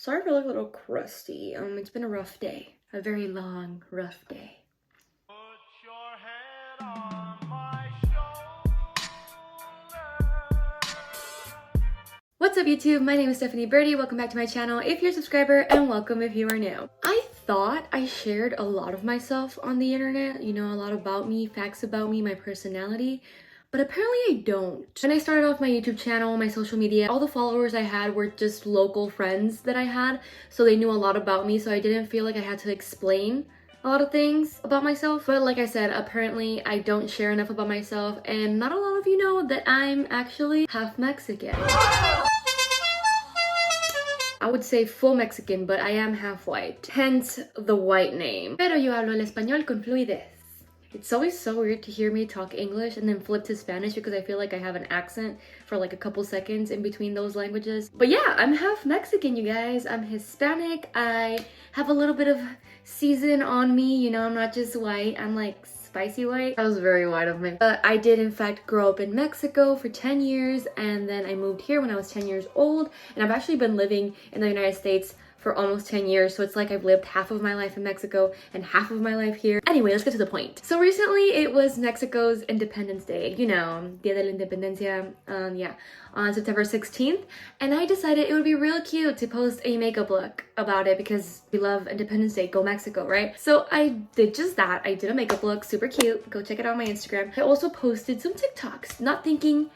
Sorry if I look a little crusty. It's been a rough day. A very long, rough day. Put your head on my shoulder. What's up YouTube? My name is Stephanie Birdie. Welcome back to my channel if you're a subscriber, and welcome if you are new. I thought I shared a lot of myself on the internet, you know, a lot about me, facts about me, my personality, but apparently I don't. When I started off my YouTube channel, my social media, all the followers I had were just local friends that I had, so they knew a lot about me, so I didn't feel like I had to explain a lot of things about myself. But like I said, apparently I don't share enough about myself, and not a lot of you know that I'm actually half Mexican. I would say full Mexican, but I am half white, hence the white name. Pero yo hablo el español con fluidez. It's always so weird to hear me talk English and then flip to Spanish because I feel like I have an accent for like a couple seconds in between those languages. But yeah, I'm half Mexican, you guys. I'm Hispanic. I have a little bit of season on me, you know, I'm not just white, I'm like spicy white. That was very white of me. But I did in fact grow up in Mexico for 10 years, and then I moved here when I was 10 years old, and I've actually been living in the United States for almost 10 years, so it's like I've lived half of my life in Mexico and half of my life here. Anyway, let's get to the point. So recently it was Mexico's Independence Day, you know, Dia de la Independencia, on September 16th, and I decided it would be real cute to post a makeup look about it because we love Independence Day, go Mexico, right? So I did just that. I did a makeup look, super cute. Go check it out on my Instagram. I also posted some TikToks, not thinking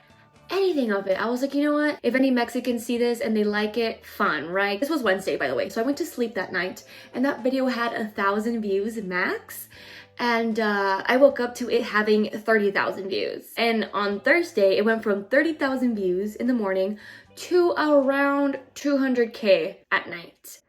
anything of it. I was like, you know what? If any Mexicans see this and they like it, fun, right? This was Wednesday, by the way. So I went to sleep that night and that video had 1,000 views max. And I woke up to it having 30,000 views. And on Thursday, it went from 30,000 views in the morning to around 200K at night.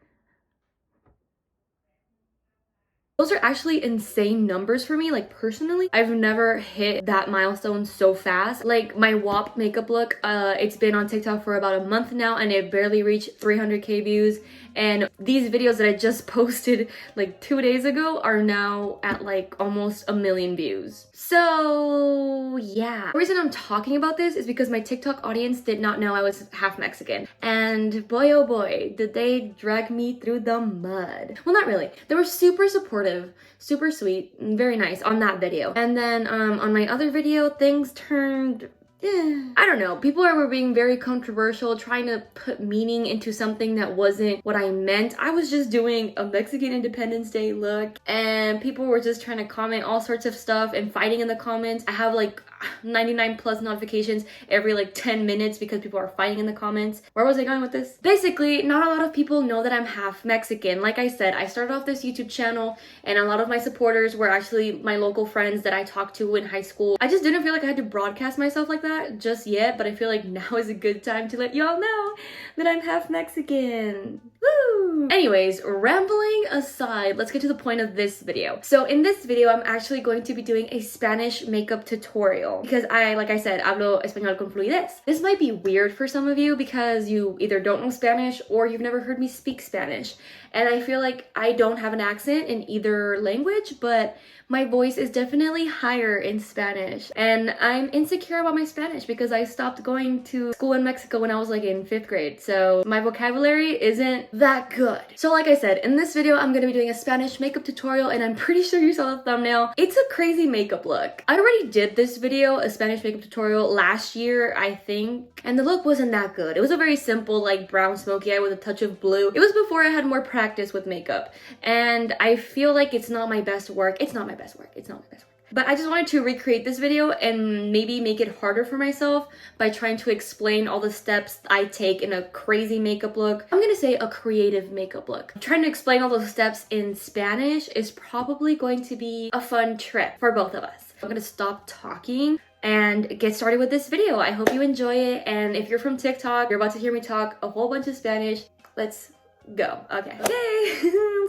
Those are actually insane numbers for me, like personally. I've never hit that milestone so fast. Like my WAP makeup look, it's been on TikTok for about a month now and it barely reached 300K views. And these videos that I just posted like 2 days ago are now at like almost 1 million views. So yeah. The reason I'm talking about this is because my TikTok audience did not know I was half Mexican. And boy oh boy, did they drag me through the mud. Well, not really. They were super supportive, super sweet, very nice on that video. And then on my other video, things turned I don't know. People were being very controversial, trying to put meaning into something that wasn't what I meant. I was just doing a Mexican Independence Day look and people were just trying to comment all sorts of stuff and fighting in the comments. I have like 99 plus notifications every like 10 minutes because people are fighting in the comments. Where was I going with this? Basically, not a lot of people know that I'm half Mexican. Like I said, I started off this YouTube channel and a lot of my supporters were actually my local friends that I talked to in high school. I just didn't feel like I had to broadcast myself like that just yet, but I feel like now is a good time to let y'all know that I'm half Mexican. Woo! Anyways, rambling aside, let's get to the point of this video. So in this video, I'm actually going to be doing a Spanish makeup tutorial because like I said, hablo español con fluidez. This might be weird for some of you because you either don't know Spanish or you've never heard me speak Spanish. And I feel like I don't have an accent in either language, but my voice is definitely higher in Spanish. And I'm insecure about my Spanish because I stopped going to school in Mexico when I was like in 5th grade. So my vocabulary isn't that good. So like I said, in this video, I'm gonna be doing a Spanish makeup tutorial and I'm pretty sure you saw the thumbnail. It's a crazy makeup look. I already did this video, a Spanish makeup tutorial last year, I think. And the look wasn't that good. It was a very simple like brown smoky eye with a touch of blue. It was before I had more practice with makeup. And I feel like it's not my best work. It's not my best work. It's not my best work. But I just wanted to recreate this video and maybe make it harder for myself by trying to explain all the steps I take in a crazy makeup look. I'm gonna say a creative makeup look. Trying to explain all those steps in Spanish is probably going to be a fun trip for both of us. I'm gonna stop talking and get started with this video. I hope you enjoy it, and if you're from TikTok, you're about to hear me talk a whole bunch of Spanish. Let's go. Okay.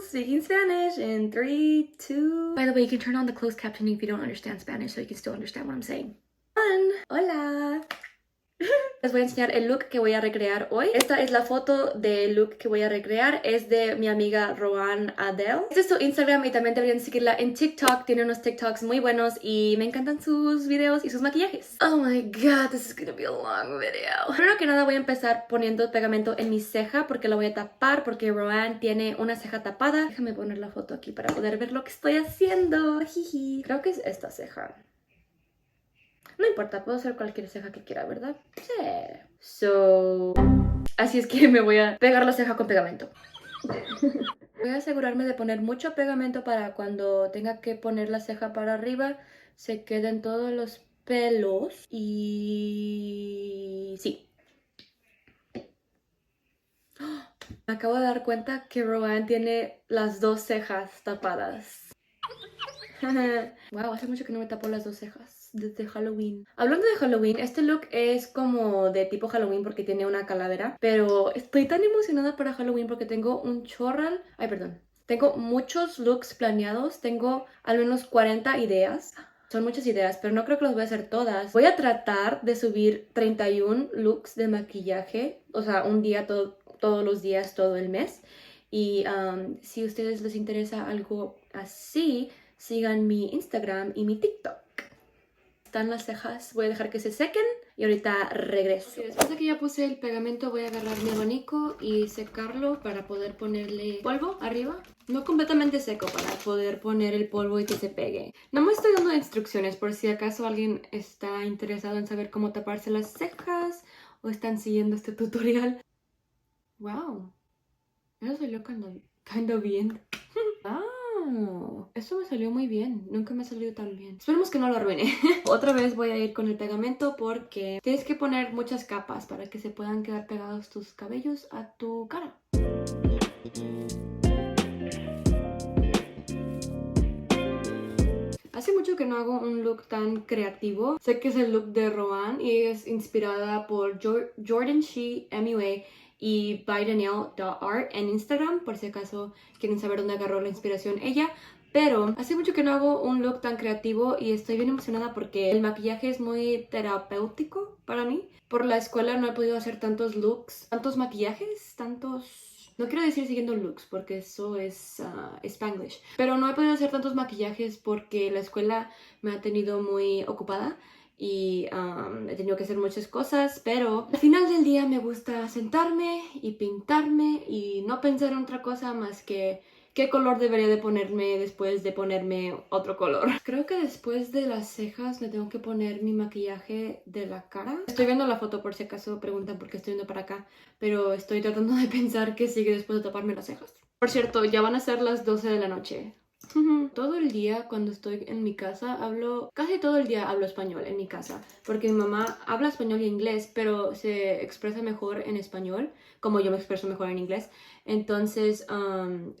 Speaking Spanish in 3, 2. By the way, you can turn on the closed captioning if you don't understand Spanish so you can still understand what I'm saying. Hola. Les voy a enseñar el look que voy a recrear hoy. Esta es la foto del look que voy a recrear. Es de mi amiga Roanne Adele. Este es su Instagram y también deberían seguirla en TikTok. Tiene unos TikToks muy buenos y me encantan sus videos y sus maquillajes. Oh my god, this is gonna be a long video. Primero que nada voy a empezar poniendo pegamento en mi ceja porque la voy a tapar porque Roanne tiene una ceja tapada. Déjame poner la foto aquí para poder ver lo que estoy haciendo. Jiji. Creo que es esta ceja. No importa, puedo hacer cualquier ceja que quiera, ¿verdad? Sí. Así es que me voy a pegar la ceja con pegamento. Voy a asegurarme de poner mucho pegamento para cuando tenga que poner la ceja para arriba se queden todos los pelos. Y... sí. Me acabo de dar cuenta que Roanne tiene las dos cejas tapadas. Wow, hace mucho que no me tapo las dos cejas desde Halloween. Hablando de Halloween, este look es como de tipo Halloween porque tiene una calavera. Pero estoy tan emocionada para Halloween porque tengo un chorral. Ay, perdón. Tengo muchos looks planeados. Tengo al menos 40 ideas. Son muchas ideas, pero no creo que las voy a hacer todas. Voy a tratar de subir 31 looks de maquillaje. O sea, un día todos los días, todo el mes. Y si a ustedes les interesa algo así, sigan mi Instagram y mi TikTok. Están las cejas, voy a dejar que se sequen y ahorita regreso. Después de que ya puse el pegamento voy a agarrar mi abanico y secarlo para poder ponerle polvo arriba. No completamente seco para poder poner el polvo y que se pegue. No me estoy dando instrucciones por si acaso alguien está interesado en saber cómo taparse las cejas o están siguiendo este tutorial. Wow, eso salió kind of bien. Eso me salió muy bien. Nunca me ha salido tan bien. Esperemos que no lo arruine. Otra vez voy a ir con el pegamento porque tienes que poner muchas capas para que se puedan quedar pegados tus cabellos a tu cara. Hace mucho que no hago un look tan creativo. Sé que es el look de Roanne y es inspirada por Jordan She MUA y ByDanielle.art en Instagram, por si acaso quieren saber dónde agarró la inspiración ella. Pero hace mucho que no hago un look tan creativo y estoy bien emocionada porque el maquillaje es muy terapéutico para mí. Por la escuela no he podido hacer tantos looks, tantos maquillajes, tantos... No quiero decir siguiendo looks porque eso es Spanglish. Pero no he podido hacer tantos maquillajes porque la escuela me ha tenido muy ocupada y he tenido que hacer muchas cosas, pero al final del día me gusta sentarme y pintarme y no pensar en otra cosa más que qué color debería de ponerme después de ponerme otro color. Creo que después de las cejas me tengo que poner mi maquillaje de la cara. Estoy viendo la foto por si acaso preguntan por qué estoy viendo para acá, pero estoy tratando de pensar qué sigue después de taparme las cejas. Por cierto, ya van a ser las 12 de la noche. Todo el día cuando estoy en mi casa casi todo el día hablo español en mi casa, porque mi mamá habla español y inglés, pero se expresa mejor en español, como yo me expreso mejor en inglés. Entonces,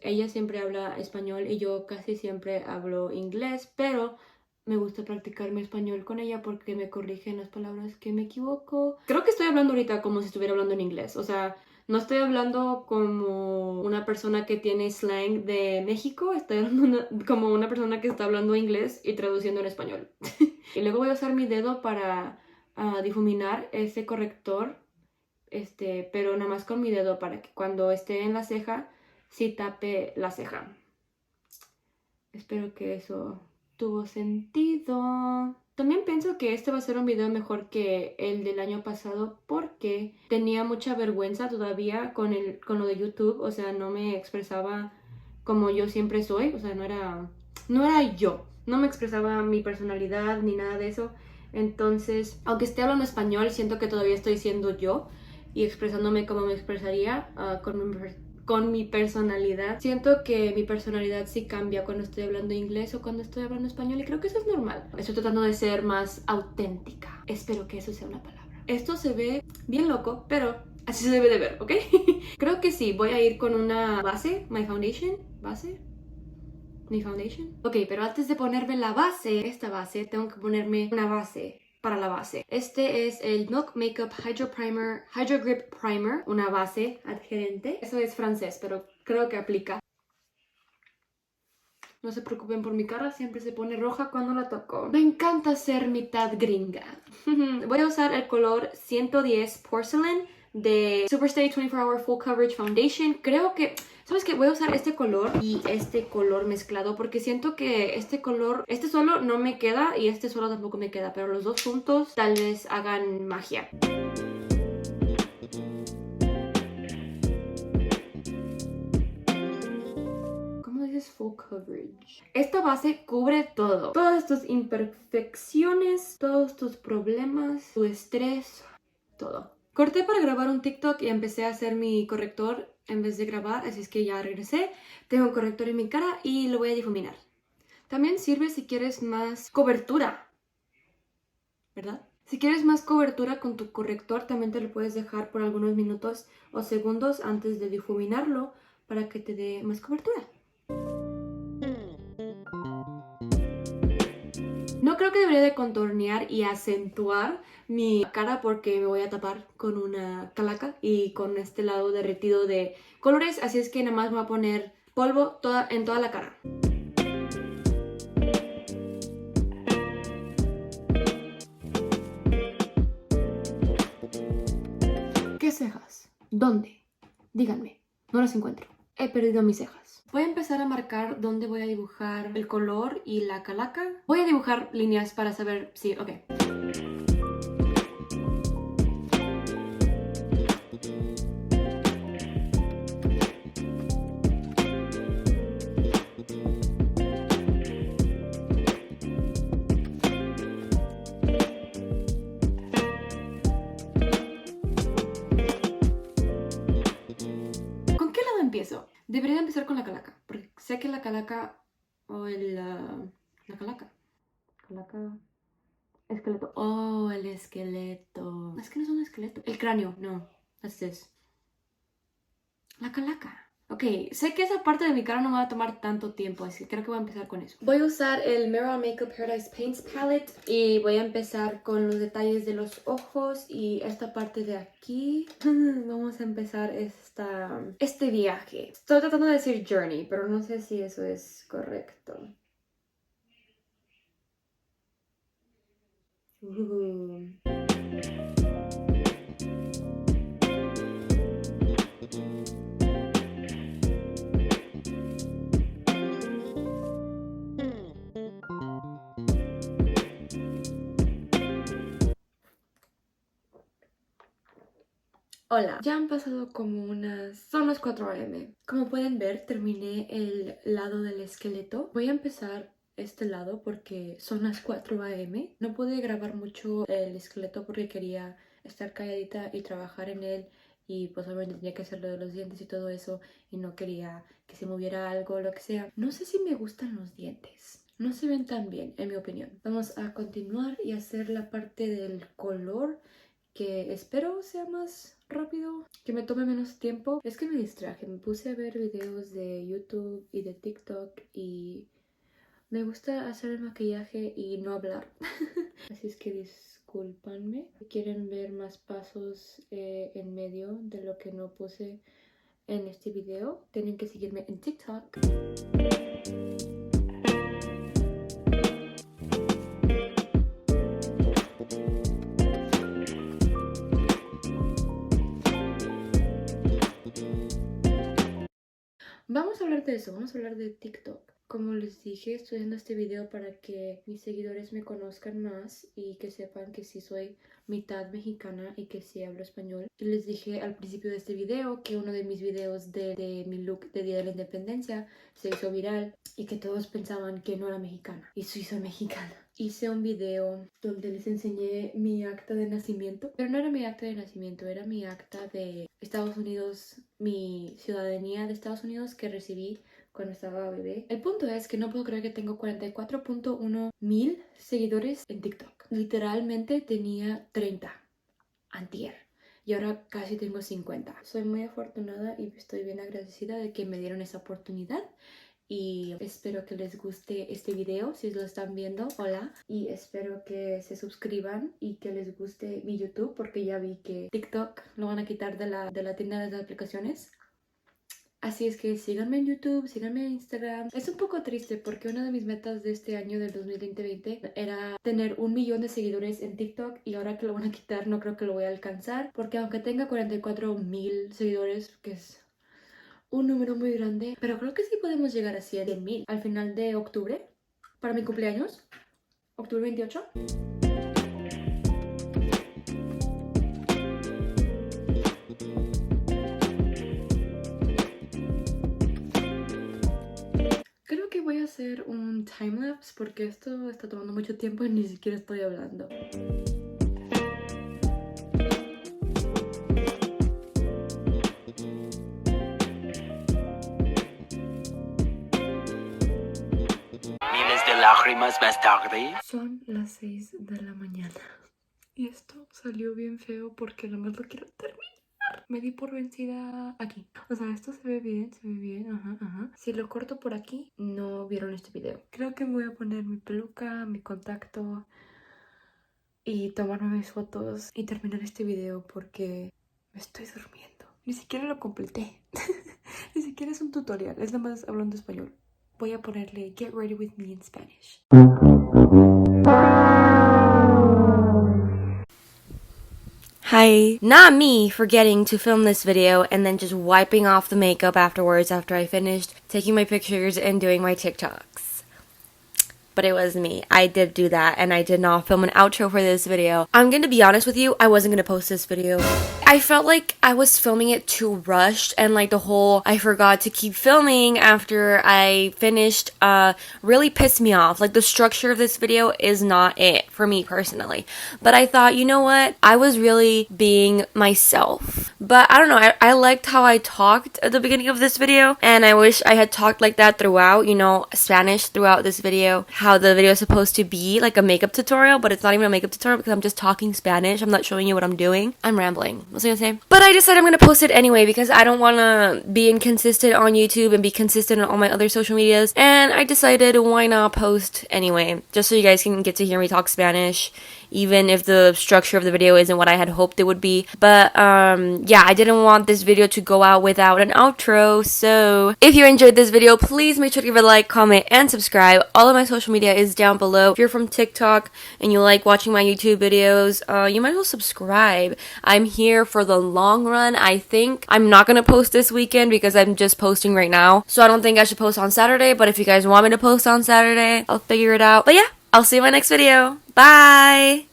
ella siempre habla español y yo casi siempre hablo inglés, pero me gusta practicar mi español con ella porque me corrige en las palabras que me equivoco. Creo que estoy hablando ahorita como si estuviera hablando en inglés, o sea... No estoy hablando como una persona que tiene slang de México, estoy hablando como una persona que está hablando inglés y traduciendo en español. Y luego voy a usar mi dedo para difuminar ese corrector, pero nada más con mi dedo para que cuando esté en la ceja, sí tape la ceja. Espero que eso tuvo sentido. También pienso que este va a ser un video mejor que el del año pasado porque tenía mucha vergüenza todavía con lo de YouTube. O sea, no me expresaba como yo siempre soy. O sea, no era yo. No me expresaba mi personalidad ni nada de eso. Entonces, aunque esté hablando español, siento que todavía estoy siendo yo y expresándome como me expresaría con mi personalidad. Siento que mi personalidad sí cambia cuando estoy hablando inglés o cuando estoy hablando español y creo que eso es normal. Estoy tratando de ser más auténtica. Espero que eso sea una palabra. Esto se ve bien loco, pero así se debe de ver, ¿ok? Creo que sí, voy a ir con una base, mi foundation. Ok, pero antes de ponerme la base, esta base, tengo que ponerme una base para la base. Este es el Milk Makeup Hydro Grip Primer, una base adherente. Eso es francés, pero creo que aplica. No se preocupen por mi cara, siempre se pone roja cuando la toco. Me encanta ser mitad gringa. Voy a usar el color 110 Porcelain de Superstay 24 Hour Full Coverage Foundation. Creo que, ¿sabes qué? Voy a usar este color y este color mezclado porque siento que este color, este solo no me queda y este solo tampoco me queda, pero los dos juntos tal vez hagan magia. Full coverage. Esta base cubre todo. Todas tus imperfecciones, todos tus problemas, tu estrés, todo. Corté para grabar un TikTok y empecé a hacer mi corrector en vez de grabar, así es que ya regresé. Tengo un corrector en mi cara y lo voy a difuminar. También sirve si quieres más cobertura, ¿verdad? Si quieres más cobertura con tu corrector, también te lo puedes dejar por algunos minutos o segundos antes de difuminarlo para que te dé más cobertura. No creo que debería de contornear y acentuar mi cara porque me voy a tapar con una calaca y con este lado derretido de colores, así es que nada más me voy a poner polvo en toda la cara. ¿Qué cejas? ¿Dónde? Díganme, no las encuentro. He perdido mis cejas. Voy a empezar a marcar dónde voy a dibujar el color y la calaca. Voy a dibujar líneas para saber si... ok. ¿Con qué lado empiezo? Debería empezar con la calaca, porque sé que la calaca o la calaca. Calaca. Esqueleto. Oh, el esqueleto. Es que no es un esqueleto. El cráneo, no. Así es. La calaca. Ok, sé que esa parte de mi cara no me va a tomar tanto tiempo, así que creo que voy a empezar con eso. Voy a usar el Mehron Makeup Paradise Paints Palette y voy a empezar con los detalles de los ojos y esta parte de aquí. Vamos a empezar este viaje. Estoy tratando de decir journey, pero no sé si eso es correcto. Hola, ya han pasado como son las 4 am. Como pueden ver, terminé el lado del esqueleto. Voy a empezar este lado porque son las 4 am. No pude grabar mucho el esqueleto porque quería estar calladita y trabajar en él. Y pues obviamente tenía que hacer lo de los dientes y todo eso. Y no quería que se moviera algo o lo que sea. No sé si me gustan los dientes. No se ven tan bien, en mi opinión. Vamos a continuar y hacer la parte del color, que espero sea más rápido, que me tome menos tiempo. Es que me distraje, me puse a ver videos de YouTube y de TikTok y me gusta hacer el maquillaje y no hablar. Así es que discúlpanme. Si quieren ver más pasos en medio de lo que no puse en este video, tienen que seguirme en TikTok. Vamos a hablar de eso, vamos a hablar de TikTok. Como les dije, estoy haciendo este video para que mis seguidores me conozcan más y que sepan que sí soy mitad mexicana y que sí hablo español. Y les dije al principio de este video que uno de mis videos de mi look de Día de la Independencia se hizo viral y que todos pensaban que no era mexicana. Y sí soy mexicana. Hice un video donde les enseñé mi acta de nacimiento, pero no era mi acta de nacimiento, era mi acta de Estados Unidos, mi ciudadanía de Estados Unidos que recibí cuando estaba bebé. El punto es que no puedo creer que tengo 44.1 mil seguidores en TikTok. Literalmente tenía 30 antier y ahora casi tengo 50. Soy muy afortunada y estoy bien agradecida de que me dieron esa oportunidad. Y espero que les guste este video, si lo están viendo, hola. Y espero que se suscriban y que les guste mi YouTube, porque ya vi que TikTok lo van a quitar de la tienda de las aplicaciones. Así es que síganme en YouTube, síganme en Instagram. Es un poco triste porque una de mis metas de este año del 2020 era tener 1 millón de seguidores en TikTok y ahora que lo van a quitar no creo que lo voy a alcanzar porque aunque tenga 44,000 seguidores, que es un número muy grande, pero creo que sí podemos llegar a 100,000 al final de octubre para mi cumpleaños, octubre 28. Creo que voy a hacer un timelapse porque esto está tomando mucho tiempo y ni siquiera estoy hablando. Miles de lágrimas más tarde. Son las 6 de la mañana y esto salió bien feo porque nada más lo quiero terminar. Me di por vencida aquí. O sea, esto se ve bien, ajá. Si lo corto por aquí, no vieron este video. Creo que me voy a poner mi peluca, mi contacto y tomarme mis fotos y terminar este video porque me estoy durmiendo. Ni siquiera lo completé. Ni siquiera es un tutorial, es nada más hablando español. Voy a ponerle Get Ready With Me in Spanish. Hi. Not me forgetting to film this video and then just wiping off the makeup afterwards after I finished taking my pictures and doing my TikToks. But it was me. I did do that and I did not film an outro for this video. I'm gonna be honest with you, I wasn't gonna post this video. I felt like I was filming it too rushed and like the whole I forgot to keep filming after I finished really pissed me off. Like the structure of this video is not it for me personally. But I thought, you know what? I was really being myself. But I don't know, I liked how I talked at the beginning of this video and I wish I had talked like that throughout, you know, Spanish throughout this video. How the video is supposed to be like a makeup tutorial, but it's not even a makeup tutorial because I'm just talking Spanish. I'm not showing you what I'm doing. I'm rambling. What was I gonna say? But I decided I'm gonna post it anyway because I don't wanna be inconsistent on YouTube and be consistent on all my other social medias. And I decided why not post anyway, just so you guys can get to hear me talk Spanish, even if the structure of the video isn't what I had hoped it would be. But yeah, I didn't want this video to go out without an outro. So if you enjoyed this video, please make sure to give it a like, comment, and subscribe. All of my social media is down below. If you're from TikTok and you like watching my YouTube videos, you might as well subscribe. I'm here for the long run. I think I'm not gonna post this weekend because I'm just posting right now. So I don't think I should post on Saturday, but if you guys want me to post on Saturday, I'll figure it out. But yeah, I'll see you in my next video. Bye!